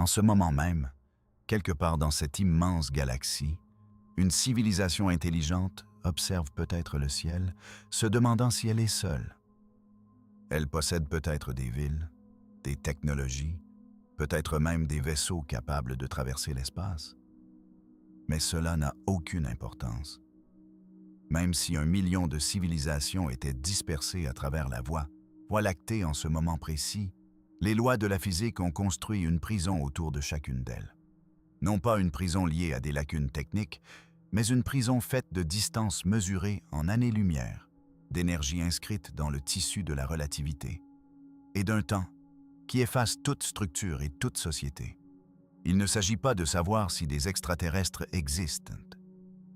En ce moment même, quelque part dans cette immense galaxie, une civilisation intelligente observe peut-être le ciel, se demandant si elle est seule. Elle possède peut-être des villes, des technologies, peut-être même des vaisseaux capables de traverser l'espace. Mais cela n'a aucune importance. Même si 1 million de civilisations étaient dispersées à travers la Voie lactée en ce moment précis, les lois de la physique ont construit une prison autour de chacune d'elles. Non pas une prison liée à des lacunes techniques, mais une prison faite de distances mesurées en années-lumière, d'énergie inscrite dans le tissu de la relativité, et d'un temps qui efface toute structure et toute société. Il ne s'agit pas de savoir si des extraterrestres existent.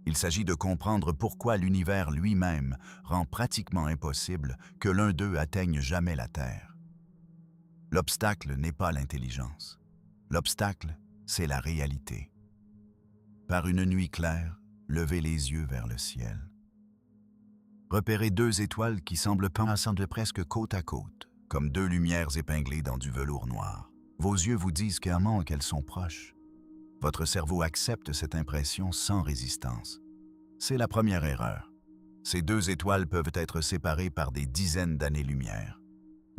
Il s'agit de comprendre pourquoi l'univers lui-même rend pratiquement impossible que l'un d'eux atteigne jamais la Terre. L'obstacle n'est pas l'intelligence. L'obstacle, c'est la réalité. Par une nuit claire, levez les yeux vers le ciel. Repérez 2 étoiles qui semblent penser presque côte à côte, comme 2 lumières épinglées dans du velours noir. Vos yeux vous disent clairement qu'elles sont proches. Votre cerveau accepte cette impression sans résistance. C'est la première erreur. Ces 2 étoiles peuvent être séparées par des dizaines d'années-lumière.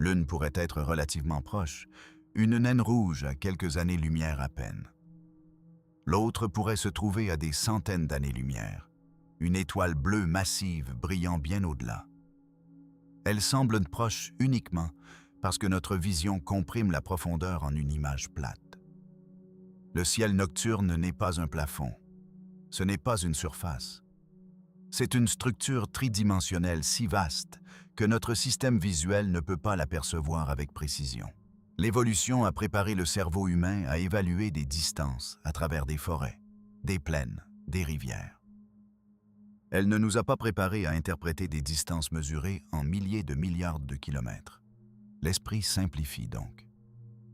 L'une pourrait être relativement proche, une naine rouge à quelques années-lumière à peine. L'autre pourrait se trouver à des centaines d'années-lumière, une étoile bleue massive brillant bien au-delà. Elle semble proche uniquement parce que notre vision comprime la profondeur en une image plate. Le ciel nocturne n'est pas un plafond. Ce n'est pas une surface. C'est une structure tridimensionnelle si vaste que notre système visuel ne peut pas l'apercevoir avec précision. L'évolution a préparé le cerveau humain à évaluer des distances à travers des forêts, des plaines, des rivières. Elle ne nous a pas préparés à interpréter des distances mesurées en milliers de milliards de kilomètres. L'esprit simplifie donc.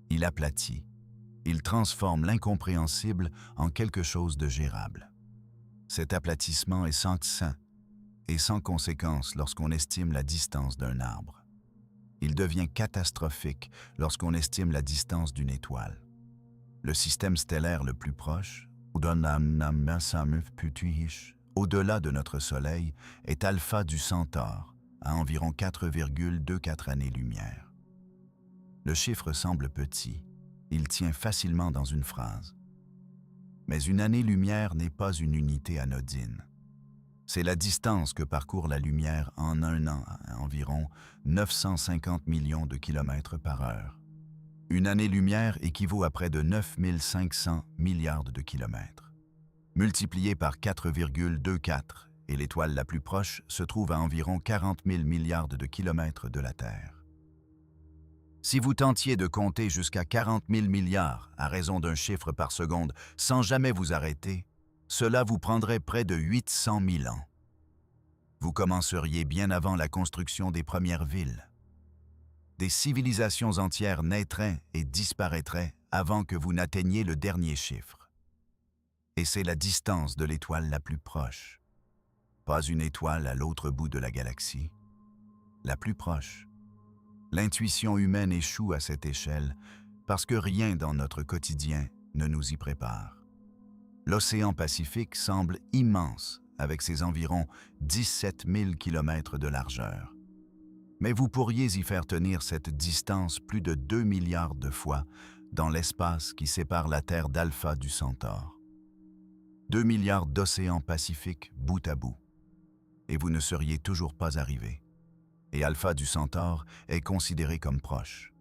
Il aplatit. Il transforme l'incompréhensible en quelque chose de gérable. Cet aplatissement est sans sein et sans conséquence lorsqu'on estime la distance d'un arbre. Il devient catastrophique lorsqu'on estime la distance d'une étoile. Le système stellaire le plus proche, au-delà de notre Soleil, est Alpha du Centaure, à environ 4,24 années-lumière. Le chiffre semble petit. Il tient facilement dans une phrase. Mais une année-lumière n'est pas une unité anodine. C'est la distance que parcourt la lumière en un an à environ 950 millions de kilomètres par heure. Une année-lumière équivaut à près de 9500 milliards de kilomètres. Multiplié par 4,24, et l'étoile la plus proche se trouve à environ 40 000 milliards de kilomètres de la Terre. Si vous tentiez de compter jusqu'à 40 000 milliards à raison d'un chiffre par seconde sans jamais vous arrêter, cela vous prendrait près de 800 000 ans. Vous commenceriez bien avant la construction des premières villes. Des civilisations entières naîtraient et disparaîtraient avant que vous n'atteigniez le dernier chiffre. Et c'est la distance de l'étoile la plus proche. Pas une étoile à l'autre bout de la galaxie. La plus proche. L'intuition humaine échoue à cette échelle parce que rien dans notre quotidien ne nous y prépare. L'océan Pacifique semble immense avec ses environ 17 000 kilomètres de largeur. Mais vous pourriez y faire tenir cette distance plus de 2 milliards de fois dans l'espace qui sépare la Terre d'Alpha du Centaure. 2 milliards d'océans Pacifiques bout à bout. Et vous ne seriez toujours pas arrivé. Et Alpha du Centaure est considéré comme proche.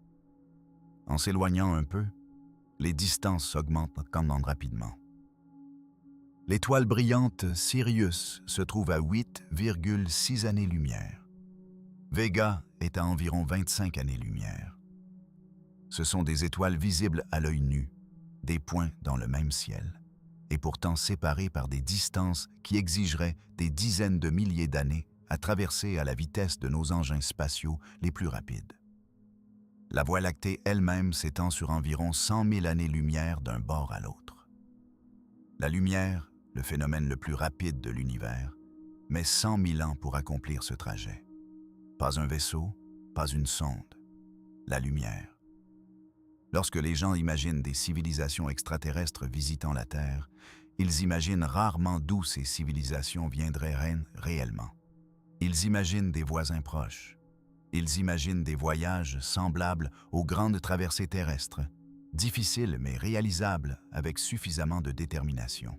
En s'éloignant un peu, les distances augmentent quand même rapidement. L'étoile brillante Sirius se trouve à 8,6 années-lumière. Vega est à environ 25 années-lumière. Ce sont des étoiles visibles à l'œil nu, des points dans le même ciel, et pourtant séparées par des distances qui exigeraient des dizaines de milliers d'années à traverser à la vitesse de nos engins spatiaux les plus rapides. La Voie lactée elle-même s'étend sur environ 100 000 années-lumière d'un bord à l'autre. La lumière, le phénomène le plus rapide de l'univers, met 100 000 ans pour accomplir ce trajet. Pas un vaisseau, pas une sonde. La lumière. Lorsque les gens imaginent des civilisations extraterrestres visitant la Terre, ils imaginent rarement d'où ces civilisations viendraient réellement. Ils imaginent des voisins proches. Ils imaginent des voyages semblables aux grandes traversées terrestres, difficiles mais réalisables avec suffisamment de détermination.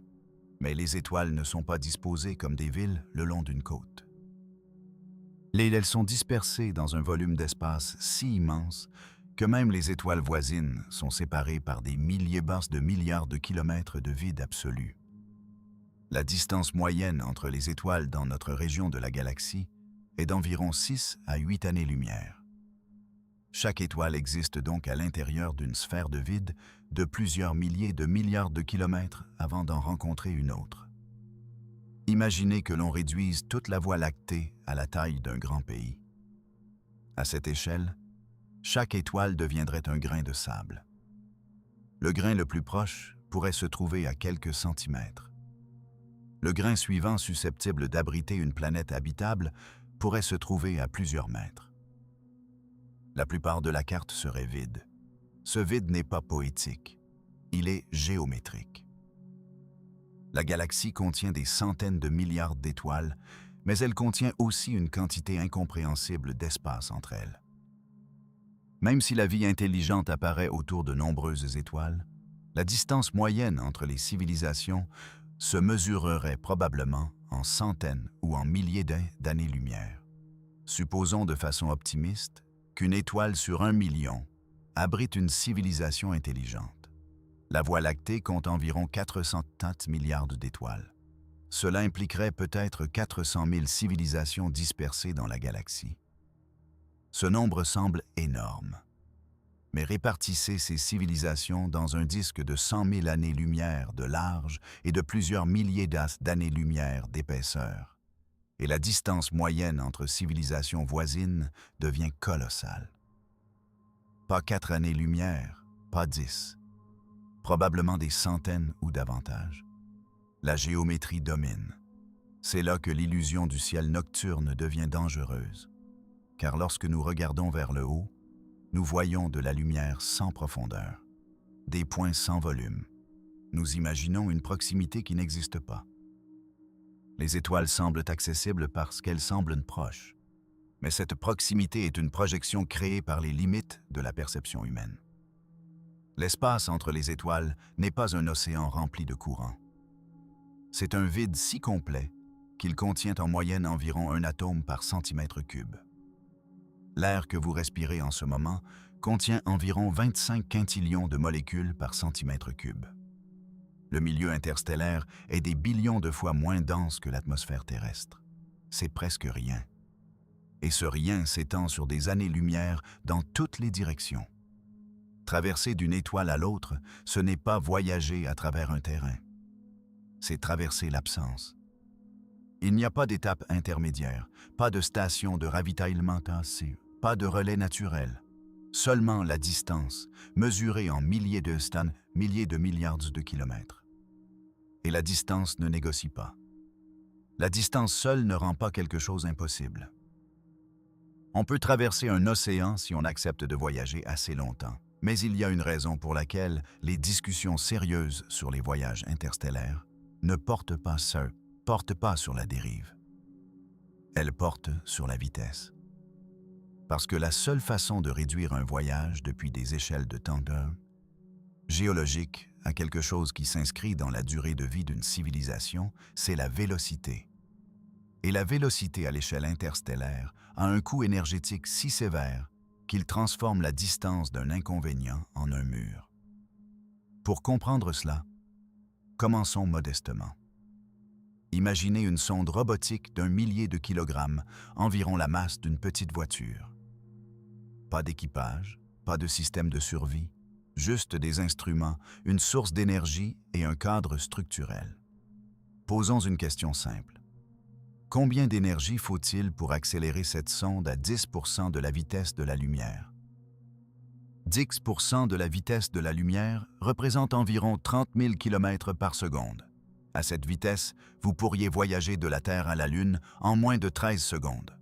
Mais les étoiles ne sont pas disposées comme des villes le long d'une côte. Elles sont dispersées dans un volume d'espace si immense que même les étoiles voisines sont séparées par des milliers de milliards de kilomètres de vide absolu. La distance moyenne entre les étoiles dans notre région de la galaxie est d'environ 6 à 8 années-lumière. Chaque étoile existe donc à l'intérieur d'une sphère de vide de plusieurs milliers de milliards de kilomètres avant d'en rencontrer une autre. Imaginez que l'on réduise toute la Voie lactée à la taille d'un grand pays. À cette échelle, chaque étoile deviendrait un grain de sable. Le grain le plus proche pourrait se trouver à quelques centimètres. Le grain suivant susceptible d'abriter une planète habitable pourrait se trouver à plusieurs mètres. La plupart de la carte serait vide. Ce vide n'est pas poétique, il est géométrique. La galaxie contient des centaines de milliards d'étoiles, mais elle contient aussi une quantité incompréhensible d'espace entre elles. Même si la vie intelligente apparaît autour de nombreuses étoiles, la distance moyenne entre les civilisations se mesurerait probablement en centaines ou en milliers d'années-lumière. Supposons de façon optimiste qu'une étoile sur 1 million abrite une civilisation intelligente. La Voie lactée compte environ 430 milliards d'étoiles. Cela impliquerait peut-être 400 000 civilisations dispersées dans la galaxie. Ce nombre semble énorme. Mais répartissez ces civilisations dans un disque de 100 000 années-lumière de large et de plusieurs milliers d'années-lumière d'épaisseur. Et la distance moyenne entre civilisations voisines devient colossale. Pas 4 années-lumière, pas 10. Probablement des centaines ou davantage. La géométrie domine. C'est là que l'illusion du ciel nocturne devient dangereuse. Car lorsque nous regardons vers le haut, nous voyons de la lumière sans profondeur, des points sans volume. Nous imaginons une proximité qui n'existe pas. Les étoiles semblent accessibles parce qu'elles semblent proches. Mais cette proximité est une projection créée par les limites de la perception humaine. L'espace entre les étoiles n'est pas un océan rempli de courants. C'est un vide si complet qu'il contient en moyenne environ un atome par centimètre cube. L'air que vous respirez en ce moment contient environ 25 quintillions de molécules par centimètre cube. Le milieu interstellaire est des billions de fois moins dense que l'atmosphère terrestre. C'est presque rien. Et ce rien s'étend sur des années-lumière dans toutes les directions. Traverser d'une étoile à l'autre, ce n'est pas voyager à travers un terrain. C'est traverser l'absence. Il n'y a pas d'étape intermédiaire, pas de station de ravitaillement tassé, pas de relais naturel. Seulement la distance, mesurée en milliers de milliards de kilomètres. Et la distance ne négocie pas. La distance seule ne rend pas quelque chose impossible. On peut traverser un océan si on accepte de voyager assez longtemps. Mais il y a une raison pour laquelle les discussions sérieuses sur les voyages interstellaires ne portent pas sur la dérive. Elles portent sur la vitesse. Parce que la seule façon de réduire un voyage depuis des échelles de temps géologique à quelque chose qui s'inscrit dans la durée de vie d'une civilisation, c'est la vélocité. Et la vélocité à l'échelle interstellaire a un coût énergétique si sévère qu'il transforme la distance d'un inconvénient en un mur. Pour comprendre cela, commençons modestement. Imaginez une sonde robotique d'1 millier de kilogrammes, environ la masse d'une petite voiture. Pas d'équipage, pas de système de survie, juste des instruments, une source d'énergie et un cadre structurel. Posons une question simple. Combien d'énergie faut-il pour accélérer cette sonde à 10% de la vitesse de la lumière? 10% de la vitesse de la lumière représente environ 30 000 km par seconde. À cette vitesse, vous pourriez voyager de la Terre à la Lune en moins de 13 secondes.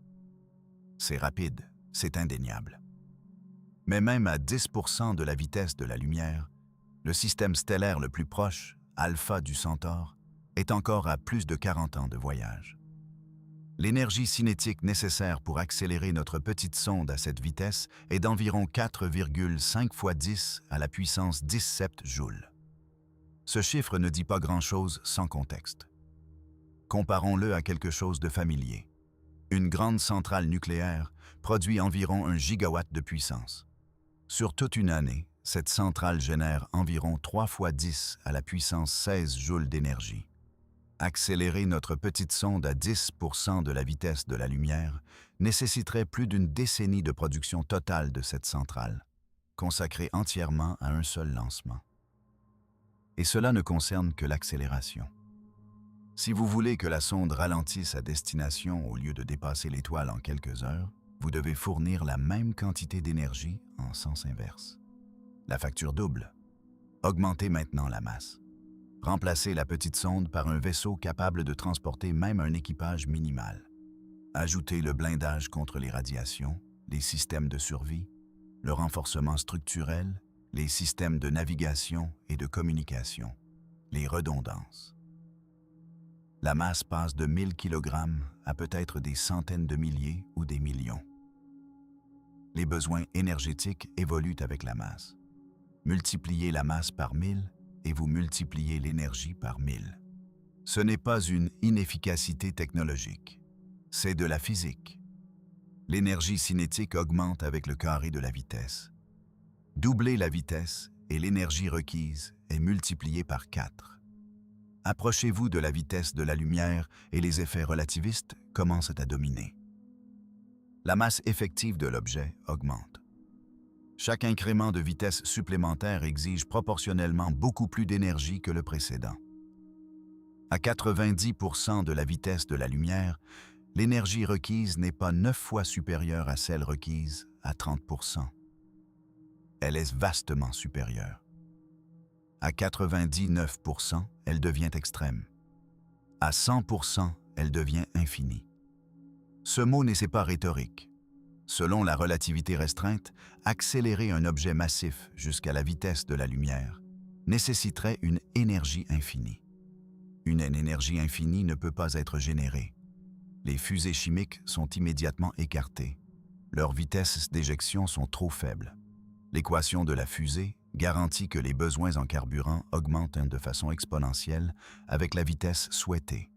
C'est rapide, c'est indéniable. Mais même à 10% de la vitesse de la lumière, le système stellaire le plus proche, Alpha du Centaure, est encore à plus de 40 ans de voyage. L'énergie cinétique nécessaire pour accélérer notre petite sonde à cette vitesse est d'environ 4,5 fois 10 à la puissance 17 joules. Ce chiffre ne dit pas grand-chose sans contexte. Comparons-le à quelque chose de familier. Une grande centrale nucléaire produit environ 1 gigawatt de puissance. Sur toute une année, cette centrale génère environ 3 fois 10 à la puissance 16 joules d'énergie. Accélérer notre petite sonde à 10% de la vitesse de la lumière nécessiterait plus d'une décennie de production totale de cette centrale, consacrée entièrement à un seul lancement. Et cela ne concerne que l'accélération. Si vous voulez que la sonde ralentisse à destination au lieu de dépasser l'étoile en quelques heures, vous devez fournir la même quantité d'énergie en sens inverse. La facture double. Augmentez maintenant la masse. Remplacez la petite sonde par un vaisseau capable de transporter même un équipage minimal. Ajoutez le blindage contre les radiations, les systèmes de survie, le renforcement structurel, les systèmes de navigation et de communication, les redondances. La masse passe de 1000 kg à peut-être des centaines de milliers ou des millions. Les besoins énergétiques évoluent avec la masse. Multipliez la masse par 1000 et vous multipliez l'énergie par 1000. Ce n'est pas une inefficacité technologique, c'est de la physique. L'énergie cinétique augmente avec le carré de la vitesse. Doublez la vitesse et l'énergie requise est multipliée par 4. Approchez-vous de la vitesse de la lumière et les effets relativistes commencent à dominer. La masse effective de l'objet augmente. Chaque incrément de vitesse supplémentaire exige proportionnellement beaucoup plus d'énergie que le précédent. À 90% de la vitesse de la lumière, l'énergie requise n'est pas 9 fois supérieure à celle requise à 30%. Elle est vastement supérieure. À 99%, elle devient extrême. À 100%, elle devient infinie. Ce mot n'est pas rhétorique. Selon la relativité restreinte, accélérer un objet massif jusqu'à la vitesse de la lumière nécessiterait une énergie infinie. Une énergie infinie ne peut pas être générée. Les fusées chimiques sont immédiatement écartées. Leurs vitesses d'éjection sont trop faibles. L'équation de la fusée garantit que les besoins en carburant augmentent de façon exponentielle avec la vitesse souhaitée.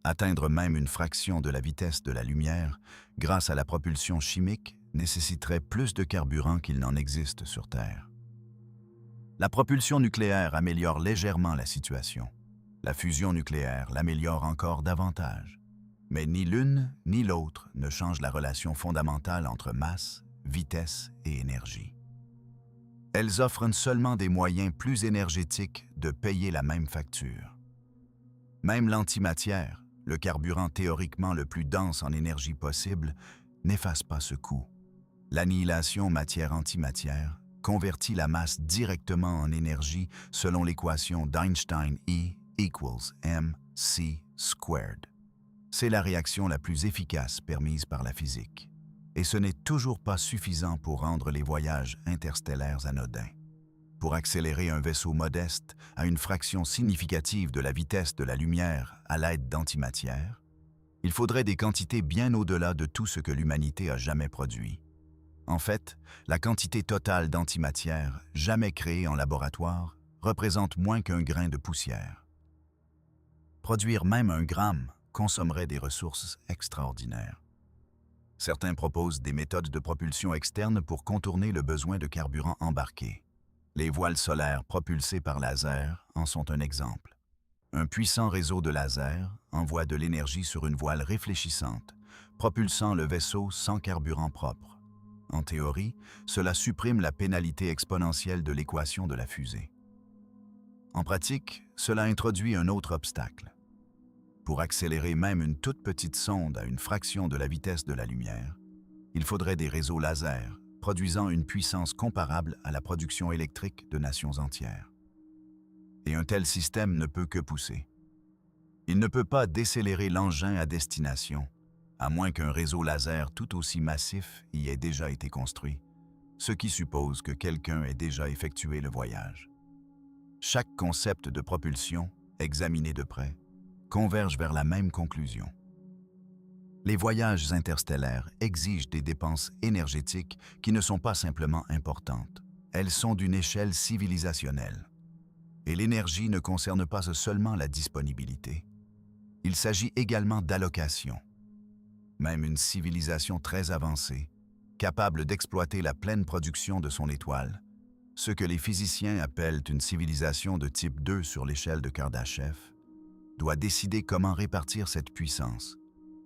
Atteindre même une fraction de la vitesse de la lumière, grâce à la propulsion chimique, nécessiterait plus de carburant qu'il n'en existe sur Terre. La propulsion nucléaire améliore légèrement la situation. La fusion nucléaire l'améliore encore davantage. Mais ni l'une ni l'autre ne change la relation fondamentale entre masse, vitesse et énergie. Elles offrent seulement des moyens plus énergétiques de payer la même facture. Même l'antimatière, le carburant théoriquement le plus dense en énergie possible, n'efface pas ce coût. L'annihilation matière-antimatière convertit la masse directement en énergie selon l'équation d'Einstein E = mc². C'est la réaction la plus efficace permise par la physique. Et ce n'est toujours pas suffisant pour rendre les voyages interstellaires anodins. Pour accélérer un vaisseau modeste à une fraction significative de la vitesse de la lumière à l'aide d'antimatière, il faudrait des quantités bien au-delà de tout ce que l'humanité a jamais produit. En fait, la quantité totale d'antimatière jamais créée en laboratoire représente moins qu'un grain de poussière. Produire même 1 gramme consommerait des ressources extraordinaires. Certains proposent des méthodes de propulsion externe pour contourner le besoin de carburant embarqué. Les voiles solaires propulsées par laser en sont un exemple. Un puissant réseau de lasers envoie de l'énergie sur une voile réfléchissante, propulsant le vaisseau sans carburant propre. En théorie, cela supprime la pénalité exponentielle de l'équation de la fusée. En pratique, cela introduit un autre obstacle. Pour accélérer même une toute petite sonde à une fraction de la vitesse de la lumière, il faudrait des réseaux laser produisant une puissance comparable à la production électrique de nations entières. Et un tel système ne peut que pousser. Il ne peut pas décélérer l'engin à destination, à moins qu'un réseau laser tout aussi massif y ait déjà été construit. ce qui suppose que quelqu'un ait déjà effectué le voyage. Chaque concept de propulsion, examiné de près, converge vers la même conclusion. Les voyages interstellaires exigent des dépenses énergétiques qui ne sont pas simplement importantes. Elles sont d'une échelle civilisationnelle. Et l'énergie ne concerne pas seulement la disponibilité. Il s'agit également d'allocation. Même une civilisation très avancée, capable d'exploiter la pleine production de son étoile, ce que les physiciens appellent une civilisation de type 2 sur l'échelle de Kardashev, doit décider comment répartir cette puissance,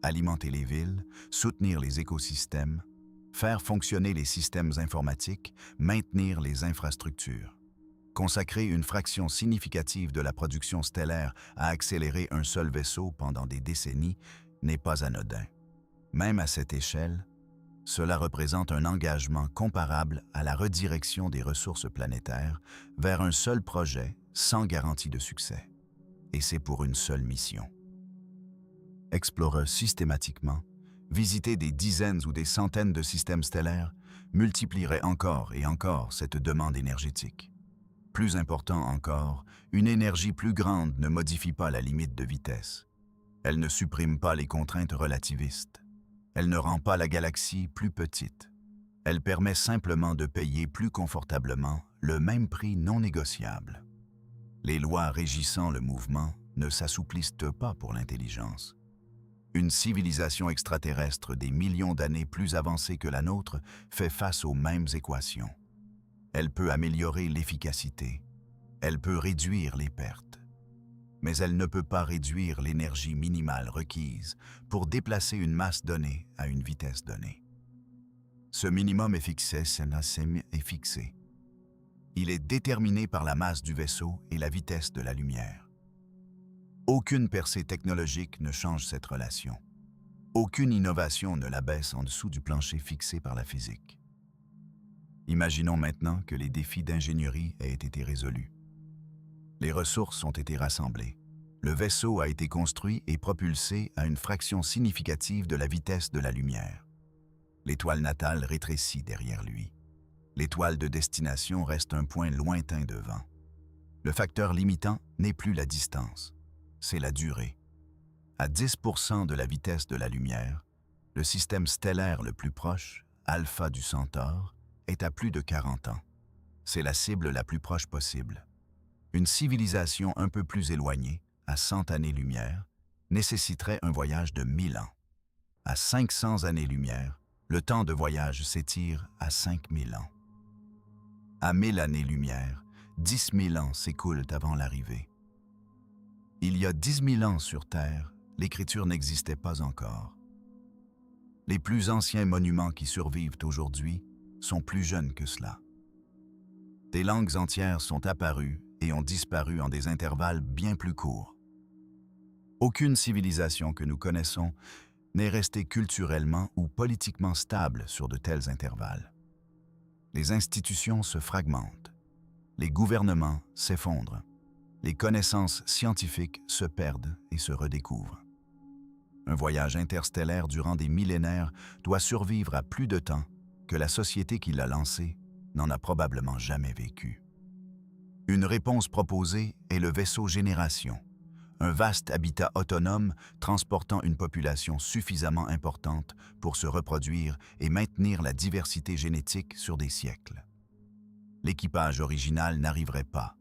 alimenter les villes, soutenir les écosystèmes, faire fonctionner les systèmes informatiques, maintenir les infrastructures. Consacrer une fraction significative de la production stellaire à accélérer un seul vaisseau pendant des décennies n'est pas anodin. Même à cette échelle, cela représente un engagement comparable à la redirection des ressources planétaires vers un seul projet sans garantie de succès. Et c'est pour une seule mission. Explorer systématiquement, visiter des dizaines ou des centaines de systèmes stellaires multiplierait encore et encore cette demande énergétique. Plus important encore, une énergie plus grande ne modifie pas la limite de vitesse. Elle ne supprime pas les contraintes relativistes. Elle ne rend pas la galaxie plus petite. Elle permet simplement de payer plus confortablement le même prix non négociable. Les lois régissant le mouvement ne s'assouplissent pas pour l'intelligence. Une civilisation extraterrestre des millions d'années plus avancée que la nôtre fait face aux mêmes équations. Elle peut améliorer l'efficacité. Elle peut réduire les pertes. Mais elle ne peut pas réduire l'énergie minimale requise pour déplacer une masse donnée à une vitesse donnée. Ce minimum est fixé, est fixé. Il est déterminé par la masse du vaisseau et la vitesse de la lumière. Aucune percée technologique ne change cette relation. Aucune innovation ne la baisse en dessous du plancher fixé par la physique. Imaginons maintenant que les défis d'ingénierie aient été résolus. Les ressources ont été rassemblées. Le vaisseau a été construit et propulsé à une fraction significative de la vitesse de la lumière. L'étoile natale rétrécit derrière lui. L'étoile de destination reste un point lointain devant. Le facteur limitant n'est plus la distance, c'est la durée. À 10% de la vitesse de la lumière, le système stellaire le plus proche, Alpha du Centaure, est à plus de 40 ans. C'est la cible la plus proche possible. Une civilisation un peu plus éloignée, à 100 années-lumière, nécessiterait un voyage de 1000 ans. À 500 années-lumière, le temps de voyage s'étire à 5000 ans. À 1000 années-lumière, 10 000 ans s'écoulent avant l'arrivée. Il y a 10 000 ans sur Terre, l'écriture n'existait pas encore. Les plus anciens monuments qui survivent aujourd'hui sont plus jeunes que cela. Des langues entières sont apparues et ont disparu en des intervalles bien plus courts. Aucune civilisation que nous connaissons n'est restée culturellement ou politiquement stable sur de tels intervalles. Les institutions se fragmentent, les gouvernements s'effondrent, les connaissances scientifiques se perdent et se redécouvrent. Un voyage interstellaire durant des millénaires doit survivre à plus de temps que la société qui l'a lancé n'en a probablement jamais vécu. Une réponse proposée est le vaisseau Génération, un vaste habitat autonome transportant une population suffisamment importante pour se reproduire et maintenir la diversité génétique sur des siècles. L'équipage original n'arriverait pas.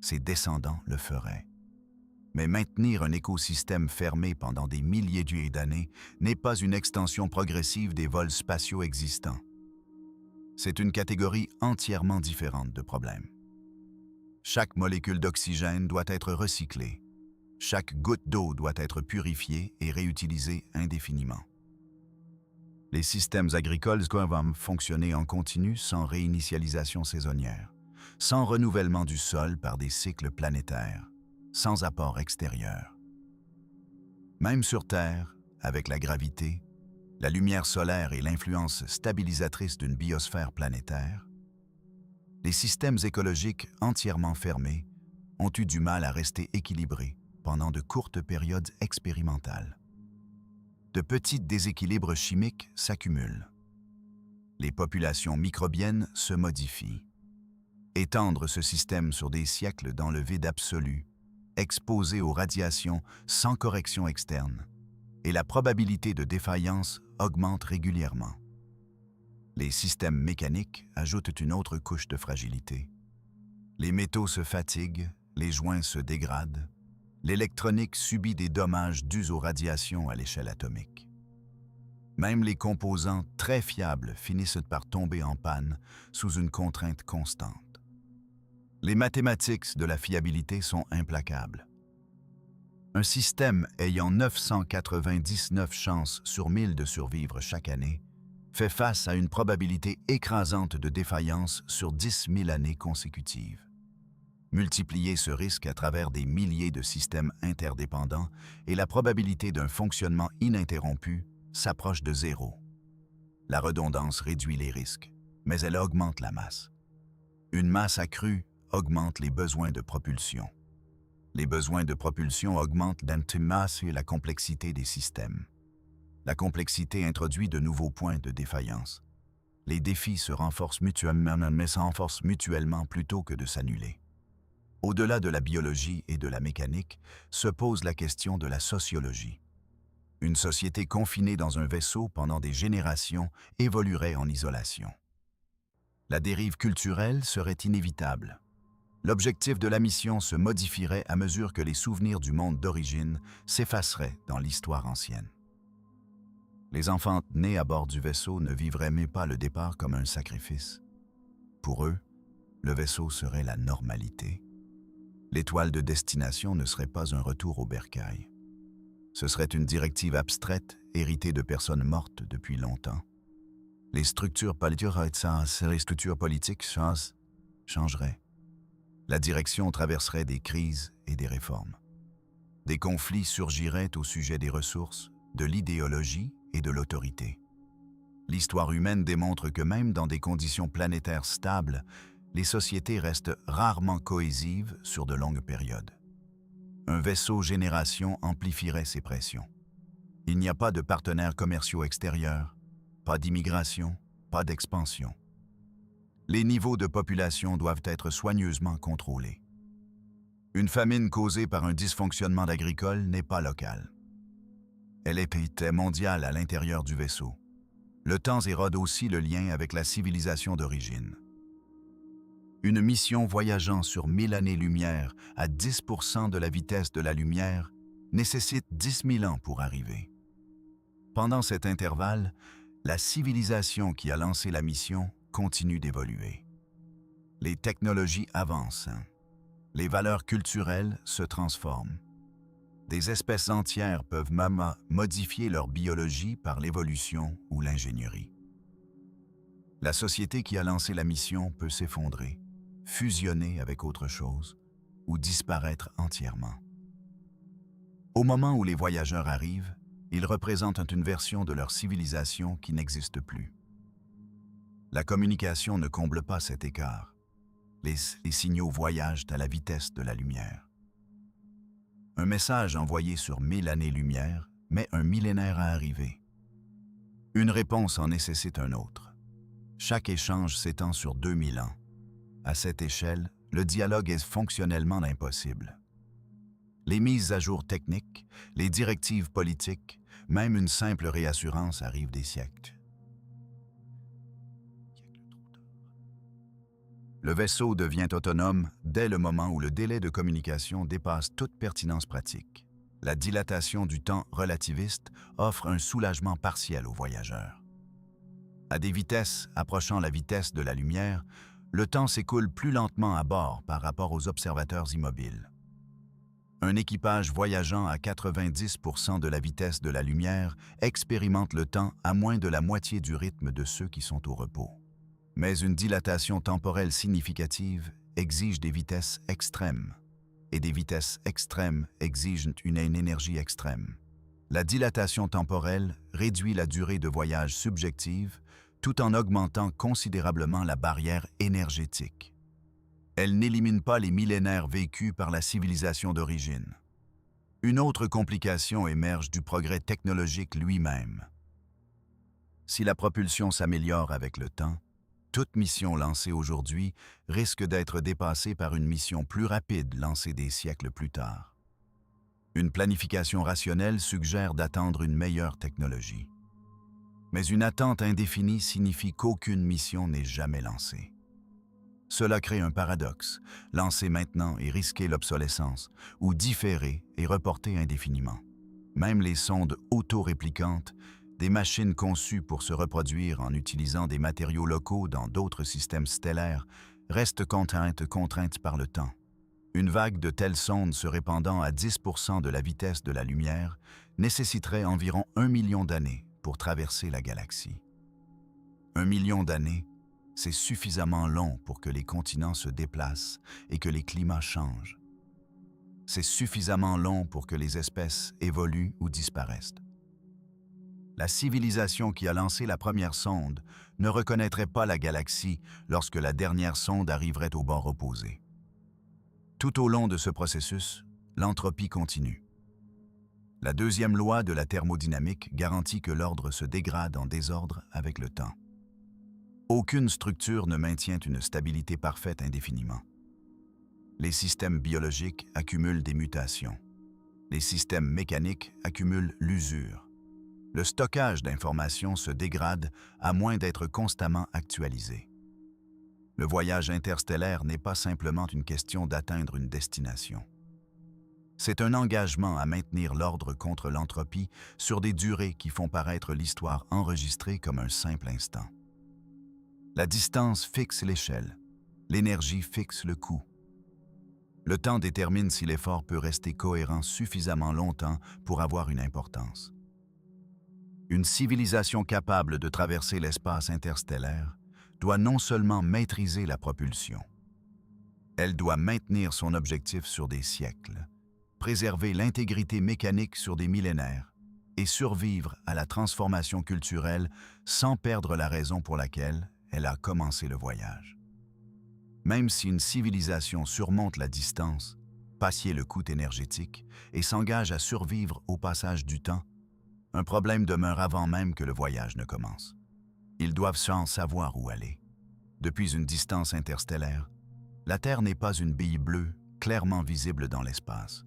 Ses descendants le feraient. Mais maintenir un écosystème fermé pendant des milliers d'années n'est pas une extension progressive des vols spatiaux existants. C'est une catégorie entièrement différente de problèmes. Chaque molécule d'oxygène doit être recyclée. Chaque goutte d'eau doit être purifiée et réutilisée indéfiniment. Les systèmes agricoles doivent fonctionner en continu sans réinitialisation saisonnière, sans renouvellement du sol par des cycles planétaires, sans apport extérieur. Même sur Terre, avec la gravité, la lumière solaire et l'influence stabilisatrice d'une biosphère planétaire, les systèmes écologiques entièrement fermés ont eu du mal à rester équilibrés pendant de courtes périodes expérimentales. De petits déséquilibres chimiques s'accumulent. Les populations microbiennes se modifient. Étendre ce système sur des siècles dans le vide absolu, exposé aux radiations sans correction externe, et la probabilité de défaillance augmente régulièrement. Les systèmes mécaniques ajoutent une autre couche de fragilité. Les métaux se fatiguent, les joints se dégradent, l'électronique subit des dommages dus aux radiations à l'échelle atomique. Même les composants très fiables finissent par tomber en panne sous une contrainte constante. Les mathématiques de la fiabilité sont implacables. Un système ayant 999 chances sur 1000 de survivre chaque année fait face à une probabilité écrasante de défaillance sur 10 000 années consécutives. Multipliez ce risque à travers des milliers de systèmes interdépendants et la probabilité d'un fonctionnement ininterrompu s'approche de zéro. La redondance réduit les risques, mais elle augmente la masse. Une masse accrue augmente les besoins de propulsion. Les besoins de propulsion augmentent l'intimace et la complexité des systèmes. La complexité introduit de nouveaux points de défaillance. Les défis se renforcent mutuellement plutôt que de s'annuler. Au-delà de la biologie et de la mécanique, se pose la question de la sociologie. Une société confinée dans un vaisseau pendant des générations évoluerait en isolation. La dérive culturelle serait inévitable. L'objectif de la mission se modifierait à mesure que les souvenirs du monde d'origine s'effaceraient dans l'histoire ancienne. Les enfants nés à bord du vaisseau ne vivraient même pas le départ comme un sacrifice. Pour eux, le vaisseau serait la normalité. L'étoile de destination ne serait pas un retour au bercail. Ce serait une directive abstraite, héritée de personnes mortes depuis longtemps. Les structures politiques changeraient. La direction traverserait des crises et des réformes. Des conflits surgiraient au sujet des ressources, de l'idéologie et de l'autorité. L'histoire humaine démontre que même dans des conditions planétaires stables, les sociétés restent rarement cohésives sur de longues périodes. Un vaisseau génération amplifierait ces pressions. Il n'y a pas de partenaires commerciaux extérieurs, pas d'immigration, pas d'expansion. Les niveaux de population doivent être soigneusement contrôlés. Une famine causée par un dysfonctionnement agricole n'est pas locale. Elle est mondiale à l'intérieur du vaisseau. Le temps érode aussi le lien avec la civilisation d'origine. Une mission voyageant sur 1000 années-lumière à 10% de la vitesse de la lumière nécessite 10 000 ans pour arriver. Pendant cet intervalle, la civilisation qui a lancé la mission continue d'évoluer. Les technologies avancent. Les valeurs culturelles se transforment. Des espèces entières peuvent même modifier leur biologie par l'évolution ou l'ingénierie. La société qui a lancé la mission peut s'effondrer, fusionner avec autre chose ou disparaître entièrement. Au moment où les voyageurs arrivent, ils représentent une version de leur civilisation qui n'existe plus. La communication ne comble pas cet écart. Les signaux voyagent à la vitesse de la lumière. Un message envoyé sur 1000 années-lumière met un millénaire à arriver. Une réponse en nécessite un autre. Chaque échange s'étend sur 2000 ans. À cette échelle, le dialogue est fonctionnellement impossible. Les mises à jour techniques, les directives politiques, même une simple réassurance arrivent des siècles. Le vaisseau devient autonome dès le moment où le délai de communication dépasse toute pertinence pratique. La dilatation du temps relativiste offre un soulagement partiel aux voyageurs. À des vitesses approchant la vitesse de la lumière, le temps s'écoule plus lentement à bord par rapport aux observateurs immobiles. Un équipage voyageant à 90% de la vitesse de la lumière expérimente le temps à moins de la moitié du rythme de ceux qui sont au repos. Mais une dilatation temporelle significative exige des vitesses extrêmes, et des vitesses extrêmes exigent une énergie extrême. La dilatation temporelle réduit la durée de voyage subjective tout en augmentant considérablement la barrière énergétique. Elle n'élimine pas les millénaires vécus par la civilisation d'origine. Une autre complication émerge du progrès technologique lui-même. Si la propulsion s'améliore avec le temps, toute mission lancée aujourd'hui risque d'être dépassée par une mission plus rapide lancée des siècles plus tard. Une planification rationnelle suggère d'attendre une meilleure technologie. Mais une attente indéfinie signifie qu'aucune mission n'est jamais lancée. Cela crée un paradoxe, lancer maintenant et risquer l'obsolescence, ou différer et reporter indéfiniment. Même les sondes auto-réplicantes, des machines conçues pour se reproduire en utilisant des matériaux locaux dans d'autres systèmes stellaires, restent contraintes par le temps. Une vague de telles sondes se répandant à 10% de la vitesse de la lumière nécessiterait environ 1 million d'années pour traverser la galaxie. 1 million d'années, c'est suffisamment long pour que les continents se déplacent et que les climats changent. C'est suffisamment long pour que les espèces évoluent ou disparaissent. La civilisation qui a lancé la première sonde ne reconnaîtrait pas la galaxie lorsque la dernière sonde arriverait au bord opposé. Tout au long de ce processus, l'entropie continue. La deuxième loi de la thermodynamique garantit que l'ordre se dégrade en désordre avec le temps. Aucune structure ne maintient une stabilité parfaite indéfiniment. Les systèmes biologiques accumulent des mutations. Les systèmes mécaniques accumulent l'usure. Le stockage d'informations se dégrade à moins d'être constamment actualisé. Le voyage interstellaire n'est pas simplement une question d'atteindre une destination. C'est un engagement à maintenir l'ordre contre l'entropie sur des durées qui font paraître l'histoire enregistrée comme un simple instant. La distance fixe l'échelle, l'énergie fixe le coût. Le temps détermine si l'effort peut rester cohérent suffisamment longtemps pour avoir une importance. Une civilisation capable de traverser l'espace interstellaire doit non seulement maîtriser la propulsion, elle doit maintenir son objectif sur des siècles, préserver l'intégrité mécanique sur des millénaires et survivre à la transformation culturelle sans perdre la raison pour laquelle elle a commencé le voyage. Même si une civilisation surmonte la distance, passier le coût énergétique et s'engage à survivre au passage du temps, un problème demeure avant même que le voyage ne commence. Ils doivent sans savoir où aller. Depuis une distance interstellaire, la Terre n'est pas une bille bleue clairement visible dans l'espace.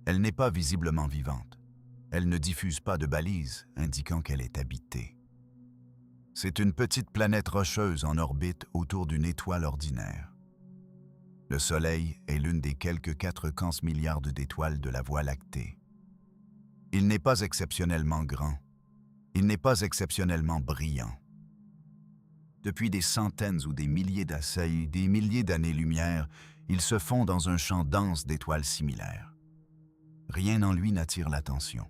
Elle n'est pas visiblement vivante. Elle ne diffuse pas de balises indiquant qu'elle est habitée. C'est une petite planète rocheuse en orbite autour d'une étoile ordinaire. Le Soleil est l'une des quelques 400 milliards d'étoiles de la Voie lactée. Il n'est pas exceptionnellement grand. Il n'est pas exceptionnellement brillant. Depuis des centaines ou des milliers d'années-lumière, il se fond dans un champ dense d'étoiles similaires. Rien en lui n'attire l'attention.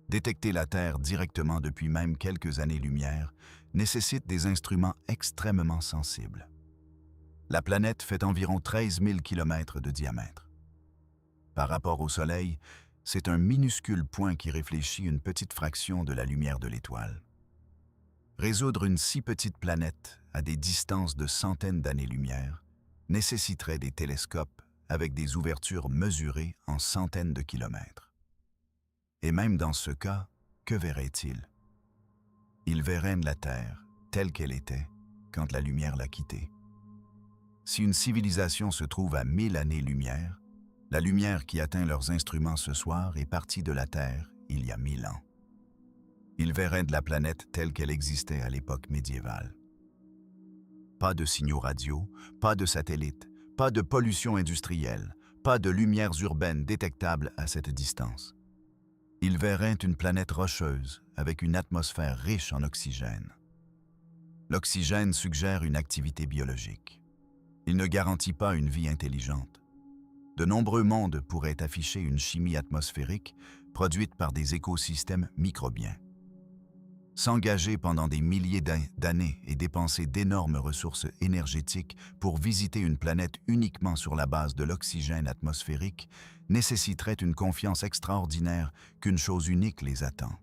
Détecter la Terre directement depuis même quelques années-lumière nécessite des instruments extrêmement sensibles. La planète fait environ 13 000 km de diamètre. Par rapport au Soleil, c'est un minuscule point qui réfléchit une petite fraction de la lumière de l'étoile. Résoudre une si petite planète à des distances de centaines d'années-lumière nécessiterait des télescopes avec des ouvertures mesurées en centaines de kilomètres. Et même dans ce cas, que verrait-il? Il verrait la Terre telle qu'elle était quand la lumière l'a quittée. Si une civilisation se trouve à 1000 années-lumière, la lumière qui atteint leurs instruments ce soir est partie de la Terre il y a 1000 ans. Ils verraient de la planète telle qu'elle existait à l'époque médiévale. Pas de signaux radio, pas de satellites, pas de pollution industrielle, pas de lumières urbaines détectables à cette distance. Ils verraient une planète rocheuse avec une atmosphère riche en oxygène. L'oxygène suggère une activité biologique. Il ne garantit pas une vie intelligente. De nombreux mondes pourraient afficher une chimie atmosphérique produite par des écosystèmes microbiens. S'engager pendant des milliers d'années et dépenser d'énormes ressources énergétiques pour visiter une planète uniquement sur la base de l'oxygène atmosphérique nécessiterait une confiance extraordinaire qu'une chose unique les attend.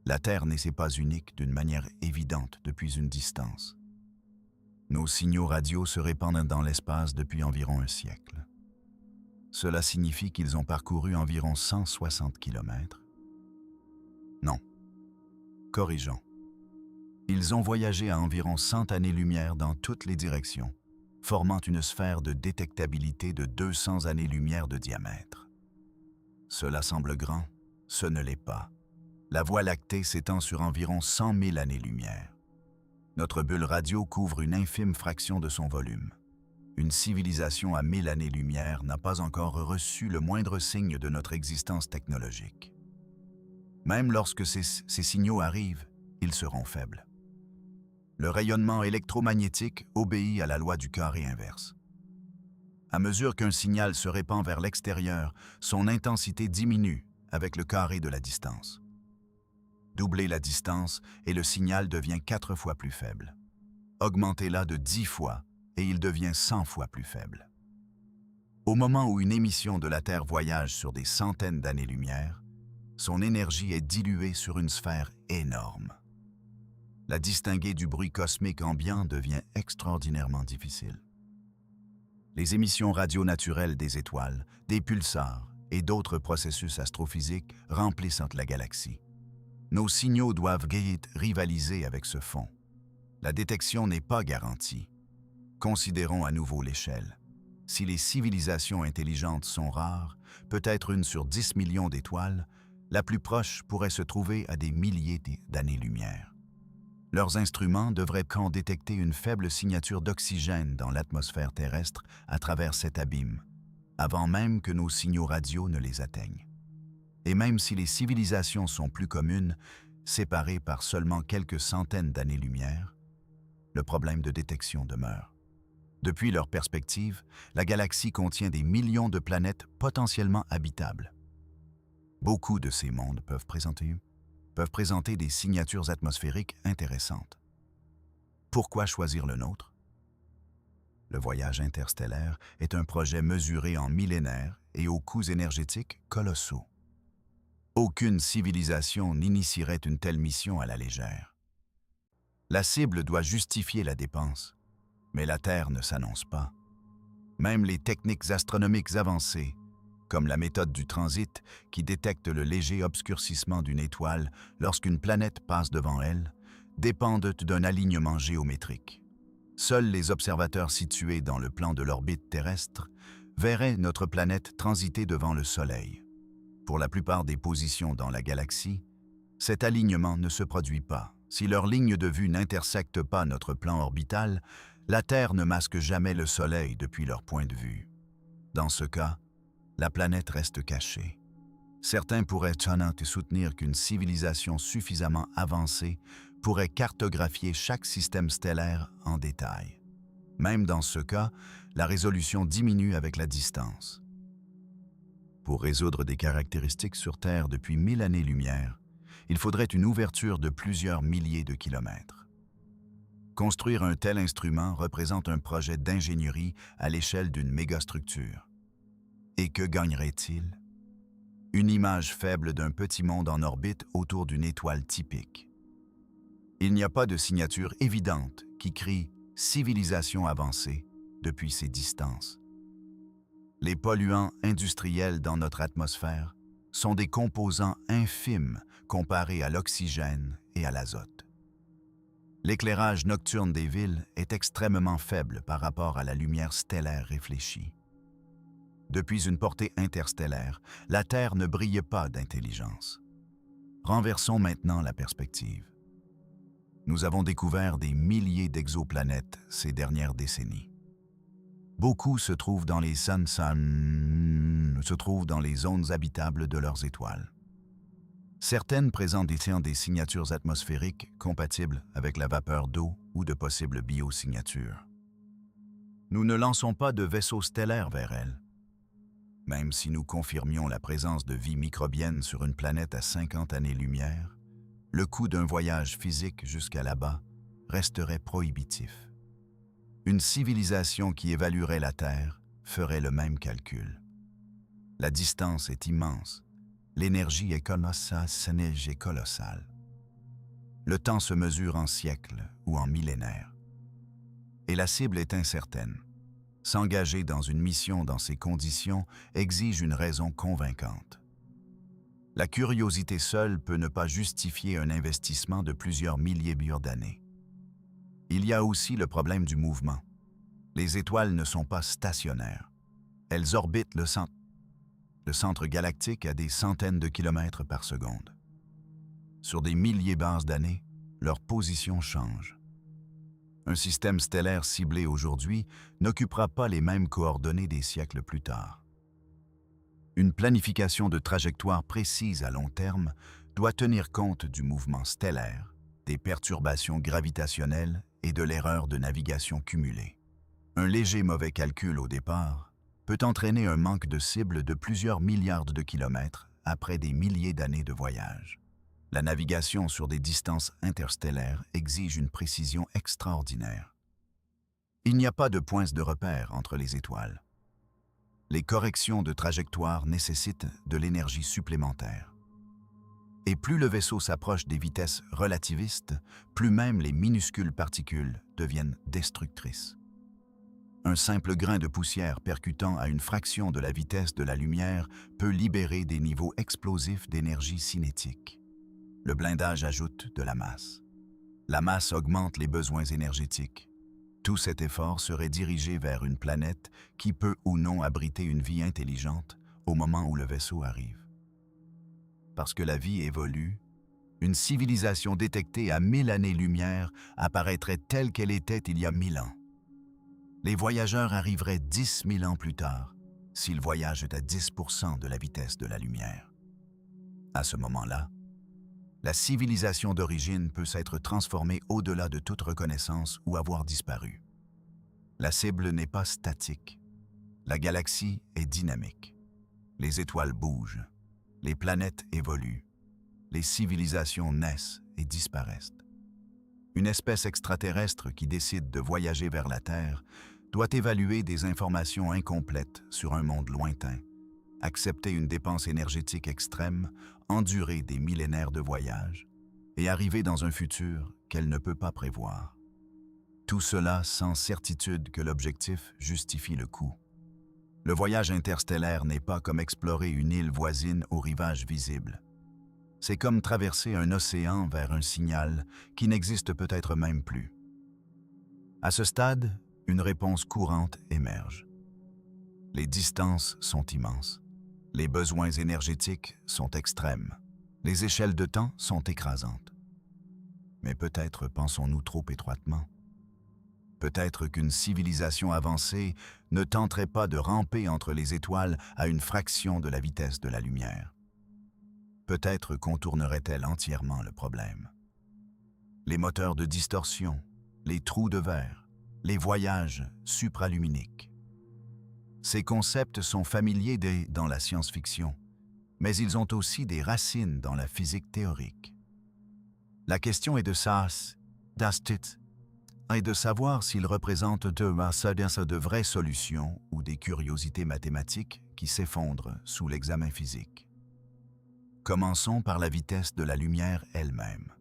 La Terre n'est pas unique d'une manière évidente depuis une distance. Nos signaux radio se répandent dans l'espace depuis environ un siècle. Cela signifie qu'ils ont parcouru environ 160 km. Non. Corrigeons. Ils ont voyagé à environ 100 années-lumière dans toutes les directions, formant une sphère de détectabilité de 200 années-lumière de diamètre. Cela semble grand, ce ne l'est pas. La Voie lactée s'étend sur environ 100 000 années-lumière. Notre bulle radio couvre une infime fraction de son volume. Une civilisation à 1000 années-lumière n'a pas encore reçu le moindre signe de notre existence technologique. Même lorsque ces signaux arrivent, ils seront faibles. Le rayonnement électromagnétique obéit à la loi du carré inverse. À mesure qu'un signal se répand vers l'extérieur, son intensité diminue avec le carré de la distance. Doublez la distance et le signal devient 4 fois plus faible. Augmentez-la de 10 fois et il devient 100 fois plus faible. Au moment où une émission de la Terre voyage sur des centaines d'années-lumière, son énergie est diluée sur une sphère énorme. La distinguer du bruit cosmique ambiant devient extraordinairement difficile. Les émissions radio naturelles des étoiles, des pulsars et d'autres processus astrophysiques remplissent la galaxie. Nos signaux doivent rivaliser avec ce fond. La détection n'est pas garantie. Considérons à nouveau l'échelle. Si les civilisations intelligentes sont rares, peut-être une sur 10 millions d'étoiles, la plus proche pourrait se trouver à des milliers d'années-lumière. Leurs instruments devraient détecter une faible signature d'oxygène dans l'atmosphère terrestre à travers cet abîme, avant même que nos signaux radio ne les atteignent. Et même si les civilisations sont plus communes, séparées par seulement quelques centaines d'années-lumière, le problème de détection demeure. Depuis leur perspective, la galaxie contient des millions de planètes potentiellement habitables. Beaucoup de ces mondes peuvent présenter des signatures atmosphériques intéressantes. Pourquoi choisir le nôtre? Le voyage interstellaire est un projet mesuré en millénaires et aux coûts énergétiques colossaux. Aucune civilisation n'initierait une telle mission à la légère. La cible doit justifier la dépense, mais la Terre ne s'annonce pas. Même les techniques astronomiques avancées, comme la méthode du transit qui détecte le léger obscurcissement d'une étoile lorsqu'une planète passe devant elle, dépendent d'un alignement géométrique. Seuls les observateurs situés dans le plan de l'orbite terrestre verraient notre planète transiter devant le Soleil. Pour la plupart des positions dans la galaxie, cet alignement ne se produit pas. Si leur ligne de vue n'intersecte pas notre plan orbital, la Terre ne masque jamais le Soleil depuis leur point de vue. Dans ce cas, la planète reste cachée. Certains pourraient soutenir qu'une civilisation suffisamment avancée pourrait cartographier chaque système stellaire en détail. Même dans ce cas, la résolution diminue avec la distance. Pour résoudre des caractéristiques sur Terre depuis 1000 années-lumière, il faudrait une ouverture de plusieurs milliers de kilomètres. Construire un tel instrument représente un projet d'ingénierie à l'échelle d'une mégastructure. Et que gagnerait-il? Une image faible d'un petit monde en orbite autour d'une étoile typique. Il n'y a pas de signature évidente qui crie « civilisation avancée » depuis ces distances. Les polluants industriels dans notre atmosphère sont des composants infimes comparés à l'oxygène et à l'azote. L'éclairage nocturne des villes est extrêmement faible par rapport à la lumière stellaire réfléchie. Depuis une portée interstellaire, la Terre ne brille pas d'intelligence. Renversons maintenant la perspective. Nous avons découvert des milliers d'exoplanètes ces dernières décennies. Beaucoup se trouvent dans les zones habitables de leurs étoiles. Certaines présentent des signatures atmosphériques compatibles avec la vapeur d'eau ou de possibles biosignatures. Nous ne lançons pas de vaisseaux stellaires vers elles. Même si nous confirmions la présence de vie microbienne sur une planète à 50 années-lumière, le coût d'un voyage physique jusqu'à là-bas resterait prohibitif. Une civilisation qui évaluerait la Terre ferait le même calcul. La distance est immense, l'énergie est colossale. Le temps se mesure en siècles ou en millénaires. Et la cible est incertaine. S'engager dans une mission dans ces conditions exige une raison convaincante. La curiosité seule peut ne pas justifier un investissement de plusieurs milliers d'années. Il y a aussi le problème du mouvement. Les étoiles ne sont pas stationnaires. Elles orbitent le centre. Le centre galactique à des centaines de kilomètres par seconde. Sur des milliers d'années, leur position change. Un système stellaire ciblé aujourd'hui n'occupera pas les mêmes coordonnées des siècles plus tard. Une planification de trajectoire précise à long terme doit tenir compte du mouvement stellaire, des perturbations gravitationnelles et de l'erreur de navigation cumulée. Un léger mauvais calcul au départ peut entraîner un manque de cible de plusieurs milliards de kilomètres après des milliers d'années de voyage. La navigation sur des distances interstellaires exige une précision extraordinaire. Il n'y a pas de points de repère entre les étoiles. Les corrections de trajectoire nécessitent de l'énergie supplémentaire. Et plus le vaisseau s'approche des vitesses relativistes, plus même les minuscules particules deviennent destructrices. Un simple grain de poussière percutant à une fraction de la vitesse de la lumière peut libérer des niveaux explosifs d'énergie cinétique. Le blindage ajoute de la masse. La masse augmente les besoins énergétiques. Tout cet effort serait dirigé vers une planète qui peut ou non abriter une vie intelligente au moment où le vaisseau arrive. Parce que la vie évolue, une civilisation détectée à 1000 années-lumière apparaîtrait telle qu'elle était il y a 1000 ans. Les voyageurs arriveraient 10 000 ans plus tard s'ils voyagent à 10% de la vitesse de la lumière. À ce moment-là, la civilisation d'origine peut s'être transformée au-delà de toute reconnaissance ou avoir disparu. La cible n'est pas statique. La galaxie est dynamique. Les étoiles bougent. Les planètes évoluent. Les civilisations naissent et disparaissent. Une espèce extraterrestre qui décide de voyager vers la Terre doit évaluer des informations incomplètes sur un monde lointain, accepter une dépense énergétique extrême, endurer des millénaires de voyage et arriver dans un futur qu'elle ne peut pas prévoir. Tout cela sans certitude que l'objectif justifie le coût. Le voyage interstellaire n'est pas comme explorer une île voisine au rivage visible. C'est comme traverser un océan vers un signal qui n'existe peut-être même plus. À ce stade, une réponse courante émerge. Les distances sont immenses. Les besoins énergétiques sont extrêmes. Les échelles de temps sont écrasantes. Mais peut-être pensons-nous trop étroitement. Peut-être qu'une civilisation avancée ne tenterait pas de ramper entre les étoiles à une fraction de la vitesse de la lumière. Peut-être contournerait-elle entièrement le problème. Les moteurs de distorsion, les trous de verre, les voyages supraluminiques. Ces concepts sont familiers dans la science-fiction, mais ils ont aussi des racines dans la physique théorique. La question est de savoir s'ils représentent de vraies solutions ou des curiosités mathématiques qui s'effondrent sous l'examen physique. Commençons par la vitesse de la lumière elle-même.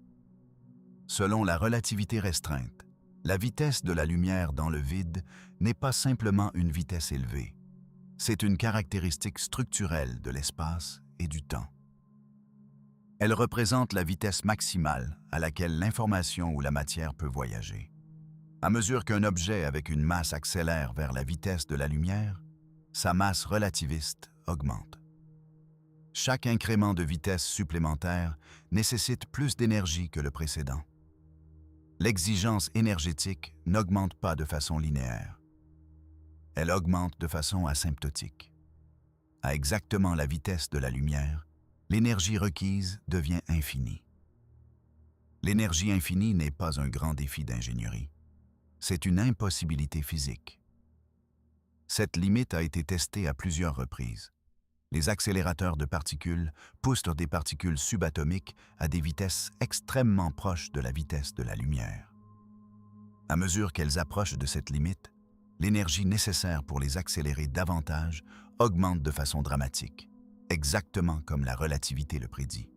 Selon la relativité restreinte, la vitesse de la lumière dans le vide n'est pas simplement une vitesse élevée. C'est une caractéristique structurelle de l'espace et du temps. Elle représente la vitesse maximale à laquelle l'information ou la matière peut voyager. À mesure qu'un objet avec une masse accélère vers la vitesse de la lumière, sa masse relativiste augmente. Chaque incrément de vitesse supplémentaire nécessite plus d'énergie que le précédent. L'exigence énergétique n'augmente pas de façon linéaire. Elle augmente de façon asymptotique. À exactement la vitesse de la lumière, l'énergie requise devient infinie. L'énergie infinie n'est pas un grand défi d'ingénierie. C'est une impossibilité physique. Cette limite a été testée à plusieurs reprises. Les accélérateurs de particules poussent des particules subatomiques à des vitesses extrêmement proches de la vitesse de la lumière. À mesure qu'elles approchent de cette limite, l'énergie nécessaire pour les accélérer davantage augmente de façon dramatique, exactement comme la relativité le prédit.